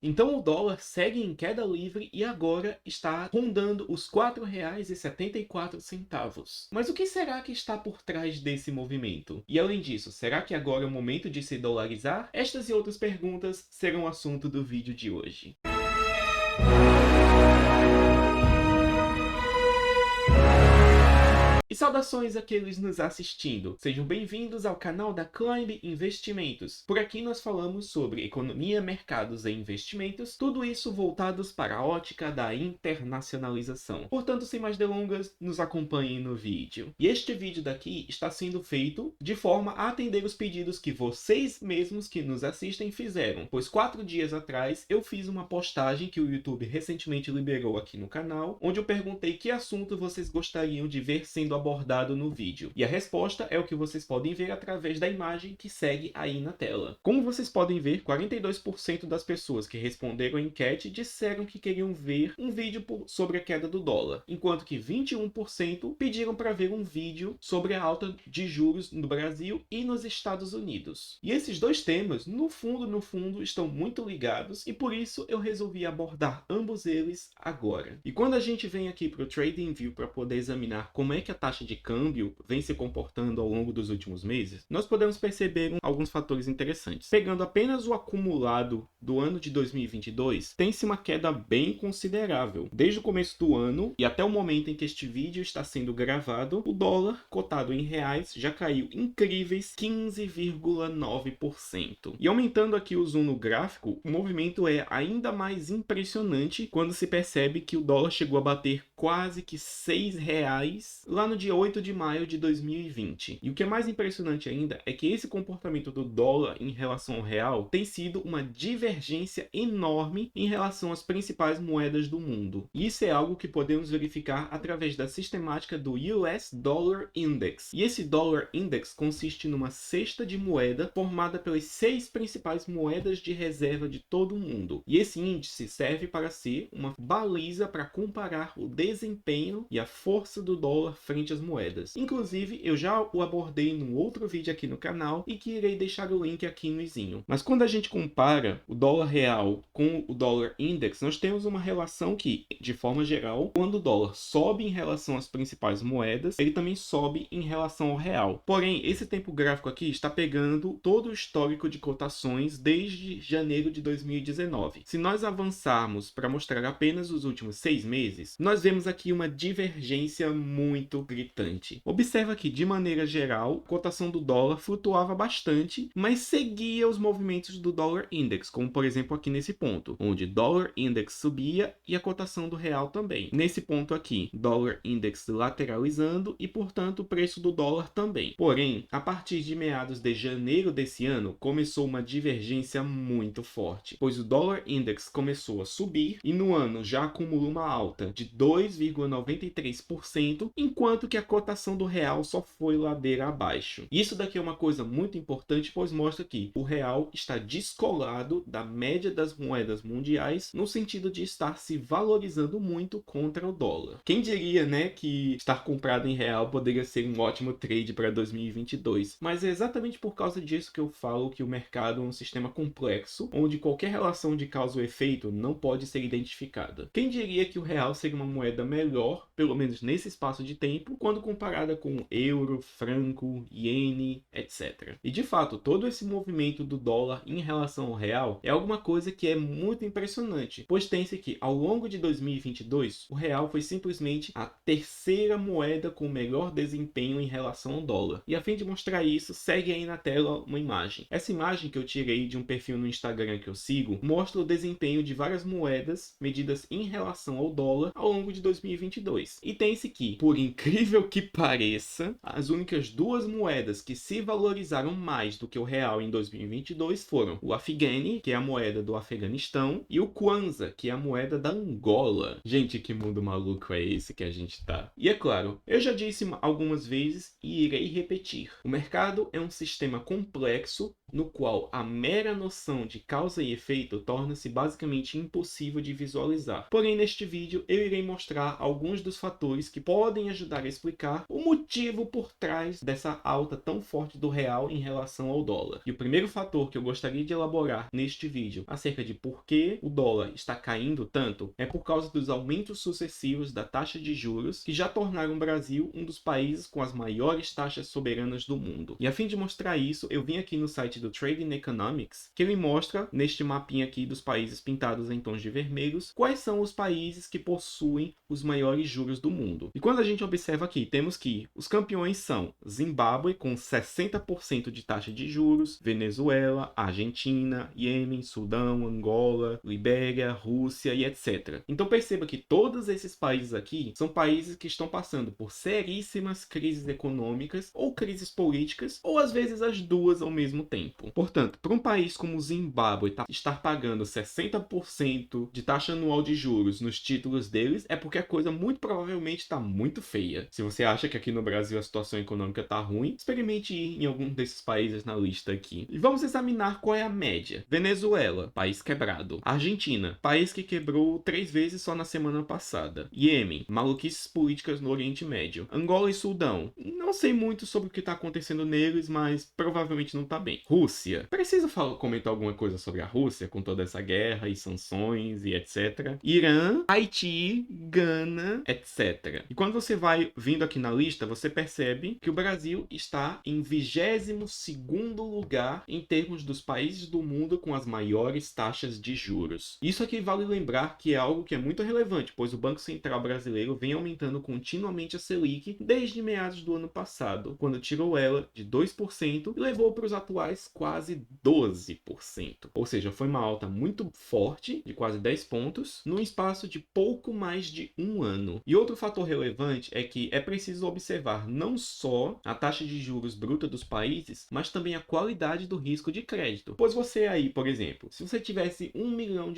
Então o dólar segue em queda livre e agora está rondando os R$ 4,74. Mas o que será que está por trás desse movimento? E além disso, será que agora é o momento de se dolarizar? Estas e outras perguntas serão o assunto do vídeo de hoje. E saudações àqueles nos assistindo. Sejam bem-vindos ao canal da Climb Investimentos. Por aqui nós falamos sobre economia, mercados e investimentos, tudo isso voltados para a ótica da internacionalização. Portanto, sem mais delongas, nos acompanhem no vídeo. E este vídeo daqui está sendo feito de forma a atender os pedidos que vocês mesmos que nos assistem fizeram, pois 4 dias atrás eu fiz uma postagem que o YouTube recentemente liberou aqui no canal, onde eu perguntei que assunto vocês gostariam de ver sendo abordado no vídeo. E a resposta é o que vocês podem ver através da imagem que segue aí na tela. Como vocês podem ver, 42% das pessoas que responderam a enquete disseram que queriam ver um vídeo sobre a queda do dólar, enquanto que 21% pediram para ver um vídeo sobre a alta de juros no Brasil e nos Estados Unidos. E esses dois temas, no fundo, estão muito ligados e por isso eu resolvi abordar ambos eles agora. E quando a gente vem aqui para o TradingView para poder examinar como é que a taxa de câmbio vem se comportando ao longo dos últimos meses, nós podemos perceber alguns fatores interessantes. Pegando apenas o acumulado do ano de 2022, tem-se uma queda bem considerável. Desde o começo do ano e até o momento em que este vídeo está sendo gravado, o dólar, cotado em reais, já caiu incríveis 15,9%. E aumentando aqui o zoom no gráfico, o movimento é ainda mais impressionante quando se percebe que o dólar chegou a bater quase que R$ 6 lá no dia 8 de maio de 2020. E o que é mais impressionante ainda é que esse comportamento do dólar em relação ao real tem sido uma divergência enorme em relação às principais moedas do mundo. E isso é algo que podemos verificar através da sistemática do US Dollar Index. E esse Dollar Index consiste numa cesta de moeda formada pelas 6 principais moedas de reserva de todo o mundo. E esse índice serve para ser uma baliza para comparar o desempenho e a força do dólar frente às moedas. Inclusive, eu já o abordei num outro vídeo aqui no canal e que irei deixar o link aqui no izinho. Mas quando a gente compara o dólar real com o dólar index, nós temos uma relação que, de forma geral, quando o dólar sobe em relação às principais moedas, ele também sobe em relação ao real. Porém, esse tempo gráfico aqui está pegando todo o histórico de cotações desde janeiro de 2019. Se nós avançarmos para mostrar apenas os últimos 6 meses, nós vemos aqui uma divergência muito gritante. Observa que, de maneira geral, a cotação do dólar flutuava bastante, mas seguia os movimentos do dólar index, como por exemplo aqui nesse ponto, onde dólar index subia e a cotação do real também. Nesse ponto aqui, dólar index lateralizando e, portanto, o preço do dólar também. Porém, a partir de meados de janeiro desse ano, começou uma divergência muito forte, pois o dólar index começou a subir e no ano já acumulou uma alta de 2,93%, enquanto que a cotação do real só foi ladeira abaixo. Isso daqui é uma coisa muito importante, pois mostra que o real está descolado da média das moedas mundiais, no sentido de estar se valorizando muito contra o dólar. Quem diria, né, que estar comprado em real poderia ser um ótimo trade para 2022, mas é exatamente por causa disso que eu falo que o mercado é um sistema complexo, onde qualquer relação de causa ou efeito não pode ser identificada. Quem diria que o real seria uma moeda melhor, pelo menos nesse espaço de tempo, quando comparada com euro, franco, iene, etc. E de fato, todo esse movimento do dólar em relação ao real é alguma coisa que é muito impressionante, pois tem-se que ao longo de 2022, o real foi simplesmente a terceira moeda com melhor desempenho em relação ao dólar. E a fim de mostrar isso, segue aí na tela uma imagem. Essa imagem que eu tirei de um perfil no Instagram que eu sigo, mostra o desempenho de várias moedas medidas em relação ao dólar ao longo de 2022. E tem-se que, por incrível que pareça, as únicas duas moedas que se valorizaram mais do que o real em 2022 foram o Afghani, que é a moeda do Afeganistão, e o Kwanza, que é a moeda da Angola. Gente, que mundo maluco é esse que a gente tá? E é claro, eu já disse algumas vezes e irei repetir. O mercado é um sistema complexo, no qual a mera noção de causa e efeito torna-se basicamente impossível de visualizar. Porém, neste vídeo eu irei mostrar alguns dos fatores que podem ajudar a explicar o motivo por trás dessa alta tão forte do real em relação ao dólar. E o primeiro fator que eu gostaria de elaborar neste vídeo acerca de por que o dólar está caindo tanto é por causa dos aumentos sucessivos da taxa de juros que já tornaram o Brasil um dos países com as maiores taxas soberanas do mundo. E a fim de mostrar isso, eu vim aqui no site do Trading Economics, que ele mostra neste mapinha aqui dos países pintados em tons de vermelhos, quais são os países que possuem os maiores juros do mundo. E quando a gente observa aqui, temos que os campeões são Zimbábue com 60% de taxa de juros, Venezuela, Argentina, Iêmen, Sudão, Angola, Libéria, Rússia e etc. Então perceba que todos esses países aqui são países que estão passando por seríssimas crises econômicas ou crises políticas, ou às vezes as duas ao mesmo tempo. Portanto, para um país como o Zimbábue estar pagando 60% de taxa anual de juros nos títulos deles, é porque a coisa muito provavelmente está muito feia. Se você acha que aqui no Brasil a situação econômica está ruim, experimente ir em algum desses países na lista aqui. E vamos examinar qual é a média. Venezuela, país quebrado. Argentina, país que quebrou 3 vezes só na semana passada. Iêmen, maluquices políticas no Oriente Médio. Angola e Sudão, não sei muito sobre o que está acontecendo neles, mas provavelmente não está bem. Rússia, preciso comentar alguma coisa sobre a Rússia, com toda essa guerra e sanções e etc. Irã, Haiti, Gana, etc. E quando você vai vindo aqui na lista, você percebe que o Brasil está em 22º lugar em termos dos países do mundo com as maiores taxas de juros. Isso aqui vale lembrar que é algo que é muito relevante, pois o Banco Central brasileiro vem aumentando continuamente a Selic desde meados do ano passado, quando tirou ela de 2% e levou para os atuais quase 12%. Ou seja, foi uma alta muito forte, de quase 10 pontos, num espaço de pouco mais de um ano. E outro fator relevante é que é preciso observar não só a taxa de juros bruta dos países, mas também a qualidade do risco de crédito. Pois você aí, por exemplo, se você tivesse $1 milhão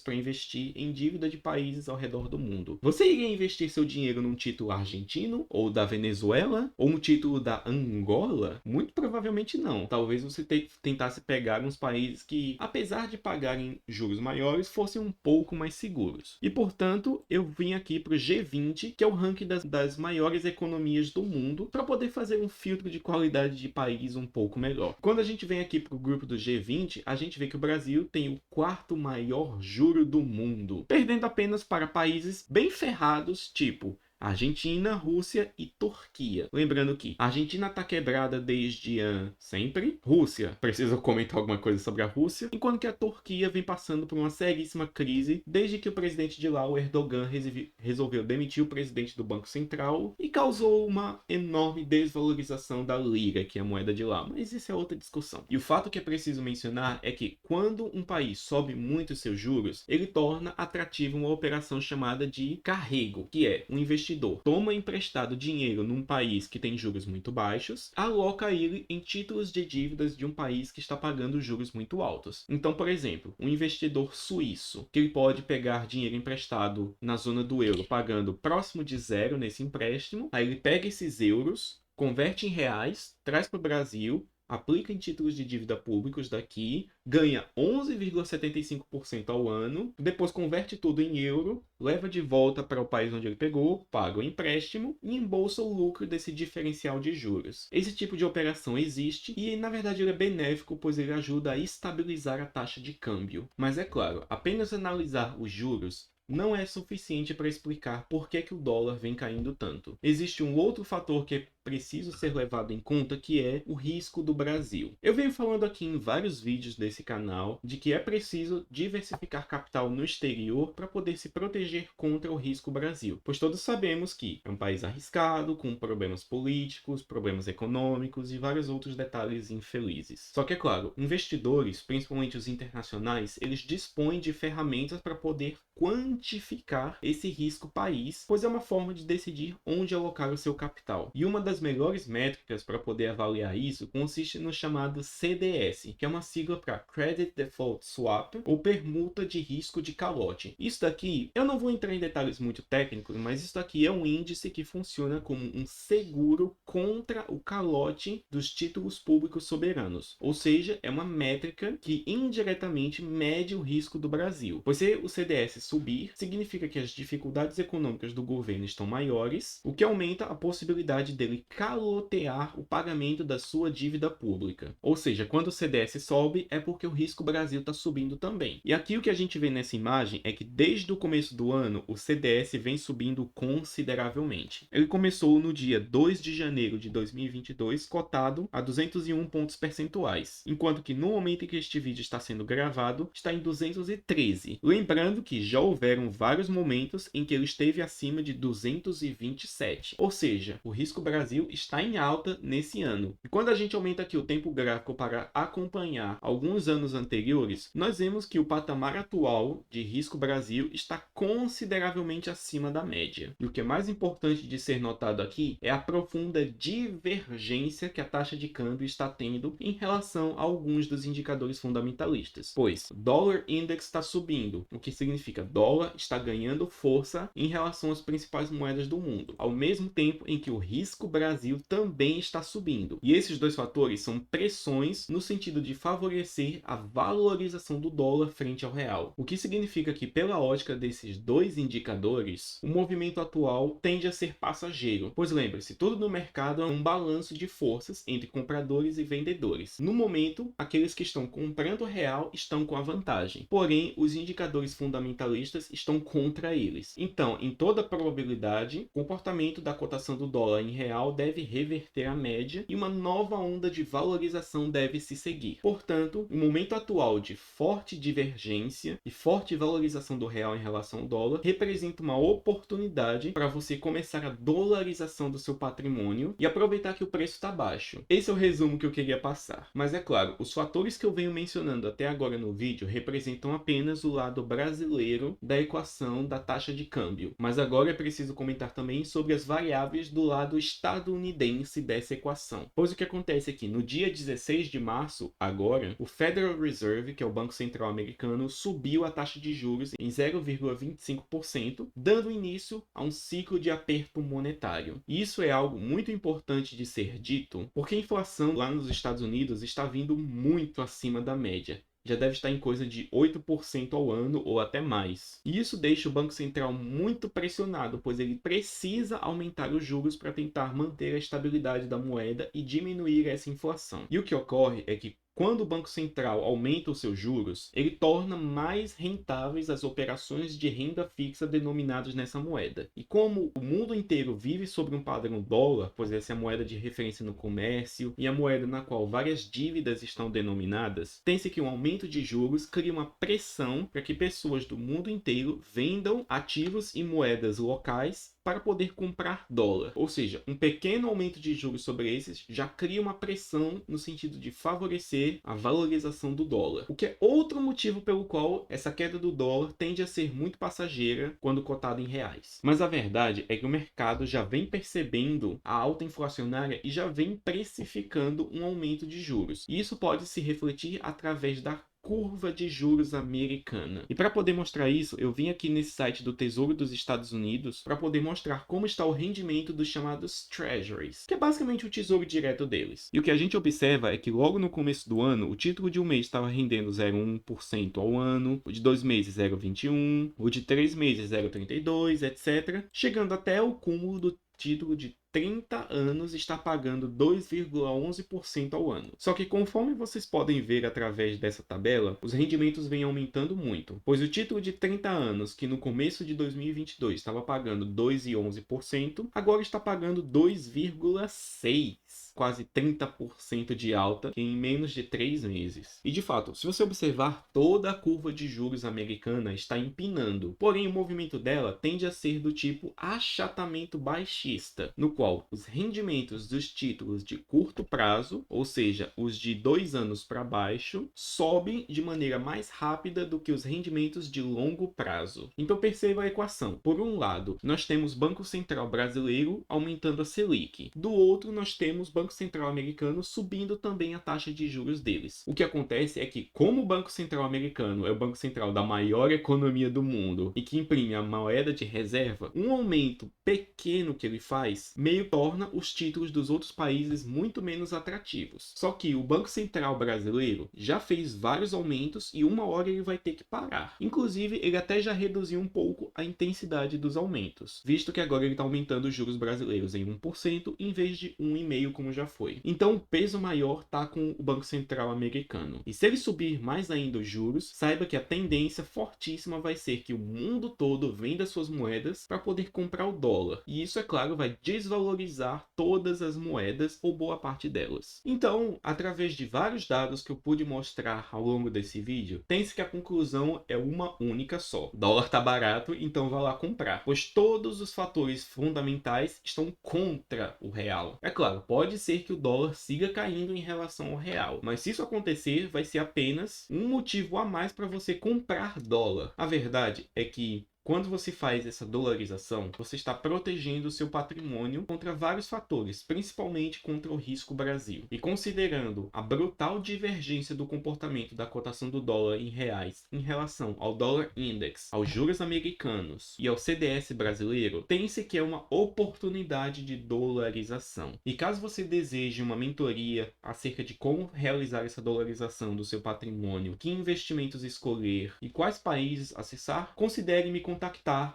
para investir em dívida de países ao redor do mundo, você iria investir seu dinheiro num título argentino, ou da Venezuela, ou um título da Angola? Muito provavelmente não. Talvez você tentasse pegar uns países que, apesar de pagarem juros maiores, fossem um pouco mais seguros. E, portanto, eu vim aqui para o G20, que é o ranking das maiores economias do mundo, para poder fazer um filtro de qualidade de país um pouco melhor. Quando a gente vem aqui para o grupo do G20, a gente vê que o Brasil tem o 4º maior juro do mundo, perdendo apenas para países bem ferrados, tipo Argentina, Rússia e Turquia. Lembrando que a Argentina está quebrada desde sempre. Rússia, preciso comentar alguma coisa sobre a Rússia. Enquanto que a Turquia vem passando por uma seríssima crise desde que o presidente de lá, o Erdogan, resolveu demitir o presidente do Banco Central e causou uma enorme desvalorização da lira, que é a moeda de lá. Mas isso é outra discussão. E o fato que é preciso mencionar é que quando um país sobe muito seus juros, ele torna atrativo uma operação chamada de carrego, que é um investidor toma emprestado dinheiro num país que tem juros muito baixos, aloca ele em títulos de dívidas de um país que está pagando juros muito altos. Então, por exemplo, um investidor suíço, que ele pode pegar dinheiro emprestado na zona do euro, pagando próximo de zero nesse empréstimo, aí ele pega esses euros, converte em reais, traz para o Brasil, aplica em títulos de dívida públicos daqui, ganha 11,75% ao ano, depois converte tudo em euro, leva de volta para o país onde ele pegou, paga o empréstimo e embolsa o lucro desse diferencial de juros. Esse tipo de operação existe e, na verdade, ele é benéfico, pois ele ajuda a estabilizar a taxa de câmbio. Mas é claro, apenas analisar os juros não é suficiente para explicar por que o dólar vem caindo tanto. Existe um outro fator que é preciso ser levado em conta, que é o risco do Brasil. Eu venho falando aqui em vários vídeos desse canal de que é preciso diversificar capital no exterior para poder se proteger contra o risco Brasil, pois todos sabemos que é um país arriscado, com problemas políticos, problemas econômicos e vários outros detalhes infelizes. Só que é claro, investidores, principalmente os internacionais, eles dispõem de ferramentas para poder quantificar esse risco país, pois é uma forma de decidir onde alocar o seu capital. E uma das das melhores métricas para poder avaliar isso consiste no chamado CDS, que é uma sigla para Credit Default Swap, ou permuta de risco de calote. Isso daqui, eu não vou entrar em detalhes muito técnicos, mas isso daqui é um índice que funciona como um seguro contra o calote dos títulos públicos soberanos. Ou seja, é uma métrica que indiretamente mede o risco do Brasil. Pois se o CDS subir, significa que as dificuldades econômicas do governo estão maiores, o que aumenta a possibilidade dele calotear o pagamento da sua dívida pública. Ou seja, quando o CDS sobe, é porque o risco Brasil está subindo também. E aqui o que a gente vê nessa imagem é que desde o começo do ano, o CDS vem subindo consideravelmente. Ele começou no dia 2 de janeiro de 2022, cotado a 201 pontos percentuais, enquanto que no momento em que este vídeo está sendo gravado, está em 213. Lembrando que já houveram vários momentos em que ele esteve acima de 227. Ou seja, o risco Brasil está em alta nesse ano. E quando a gente aumenta aqui o tempo gráfico para acompanhar alguns anos anteriores, nós vemos que o patamar atual de risco Brasil está consideravelmente acima da média. E o que é mais importante de ser notado aqui é a profunda divergência que a taxa de câmbio está tendo em relação a alguns dos indicadores fundamentalistas. Pois o dólar index está subindo, o que significa dólar está ganhando força em relação às principais moedas do mundo, ao mesmo tempo em que o risco Brasil também está subindo. E esses dois fatores são pressões no sentido de favorecer a valorização do dólar frente ao real. O que significa que, pela ótica desses dois indicadores, o movimento atual tende a ser passageiro. Pois lembre-se, tudo no mercado é um balanço de forças entre compradores e vendedores. No momento, aqueles que estão comprando real estão com a vantagem. Porém, os indicadores fundamentalistas estão contra eles. Então, em toda probabilidade, o comportamento da cotação do dólar em real deve reverter a média e uma nova onda de valorização deve se seguir. Portanto, o momento atual de forte divergência e forte valorização do real em relação ao dólar representa uma oportunidade para você começar a dolarização do seu patrimônio e aproveitar que o preço está baixo. Esse é o resumo que eu queria passar. Mas é claro, os fatores que eu venho mencionando até agora no vídeo representam apenas o lado brasileiro da equação da taxa de câmbio. Mas agora é preciso comentar também sobre as variáveis do lado estadunidense dessa equação. Pois o que acontece aqui, no dia 16 de março, agora, o Federal Reserve, que é o Banco Central americano, subiu a taxa de juros em 0,25%, dando início a um ciclo de aperto monetário. E isso é algo muito importante de ser dito, porque a inflação lá nos Estados Unidos está vindo muito acima da média. Já deve estar em coisa de 8% ao ano ou até mais. E isso deixa o Banco Central muito pressionado, pois ele precisa aumentar os juros para tentar manter a estabilidade da moeda e diminuir essa inflação. E o que ocorre é que quando o Banco Central aumenta os seus juros, ele torna mais rentáveis as operações de renda fixa denominadas nessa moeda. E como o mundo inteiro vive sobre um padrão dólar, pois essa é a moeda de referência no comércio e a moeda na qual várias dívidas estão denominadas, tem-se que um aumento de juros cria uma pressão para que pessoas do mundo inteiro vendam ativos e moedas locais para poder comprar dólar. Ou seja, um pequeno aumento de juros sobre esses já cria uma pressão no sentido de favorecer a valorização do dólar. O que é outro motivo pelo qual essa queda do dólar tende a ser muito passageira quando cotada em reais. Mas a verdade é que o mercado já vem percebendo a alta inflacionária e já vem precificando um aumento de juros. E isso pode se refletir através da curva de juros americana. E para poder mostrar isso, eu vim aqui nesse site do Tesouro dos Estados Unidos para poder mostrar como está o rendimento dos chamados Treasuries, que é basicamente o tesouro direto deles. E o que a gente observa é que logo no começo do ano, o título de um mês estava rendendo 0,1% ao ano, o de 2 meses 0,21%, o de 3 meses 0,32%, etc. Chegando até o cúmulo do título de 30 anos está pagando 2,11% ao ano. Só que conforme vocês podem ver através dessa tabela, os rendimentos vêm aumentando muito, pois o título de 30 anos, que no começo de 2022 estava pagando 2,11%, agora está pagando 2,6%. quase 30% de alta em menos de 3 meses. E de fato, se você observar, toda a curva de juros americana está empinando, porém o movimento dela tende a ser do tipo achatamento baixista, no qual os rendimentos dos títulos de curto prazo, ou seja, os de 2 anos para baixo, sobem de maneira mais rápida do que os rendimentos de longo prazo. Então perceba a equação. Por um lado, nós temos Banco Central brasileiro aumentando a Selic. Do outro, nós temos Banco Central americano subindo também a taxa de juros deles. O que acontece é que, como o Banco Central americano é o Banco Central da maior economia do mundo e que imprime a moeda de reserva, um aumento pequeno que ele faz meio torna os títulos dos outros países muito menos atrativos. Só que o Banco Central brasileiro já fez vários aumentos e uma hora ele vai ter que parar. Inclusive, ele até já reduziu um pouco a intensidade dos aumentos, visto que agora ele está aumentando os juros brasileiros em 1% em vez de 1,5% como já foi. Então o peso maior está com o Banco Central americano. E se ele subir mais ainda os juros, saiba que a tendência fortíssima vai ser que o mundo todo venda suas moedas para poder comprar o dólar. E isso, é claro, vai desvalorizar todas as moedas ou boa parte delas. Então, através de vários dados que eu pude mostrar ao longo desse vídeo, tem-se que a conclusão é uma única só. O dólar tá barato, então vá lá comprar, pois todos os fatores fundamentais estão contra o real. É claro, pode ser que o dólar siga caindo em relação ao real, mas se isso acontecer, vai ser apenas um motivo a mais para você comprar dólar. A verdade é que quando você faz essa dolarização, você está protegendo o seu patrimônio contra vários fatores, principalmente contra o risco Brasil. E considerando a brutal divergência do comportamento da cotação do dólar em reais em relação ao dólar index, aos juros americanos e ao CDS brasileiro, tem-se que é uma oportunidade de dolarização. E caso você deseje uma mentoria acerca de como realizar essa dolarização do seu patrimônio, que investimentos escolher e quais países acessar, considere me contactar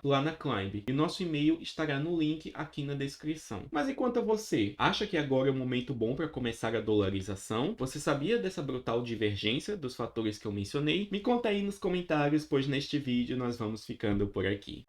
lá na Climb. E nosso e-mail estará no link aqui na descrição. Mas e quanto a você? Acha que agora é um momento bom para começar a dolarização? Você sabia dessa brutal divergência dos fatores que eu mencionei? Me conta aí nos comentários, pois neste vídeo nós vamos ficando por aqui.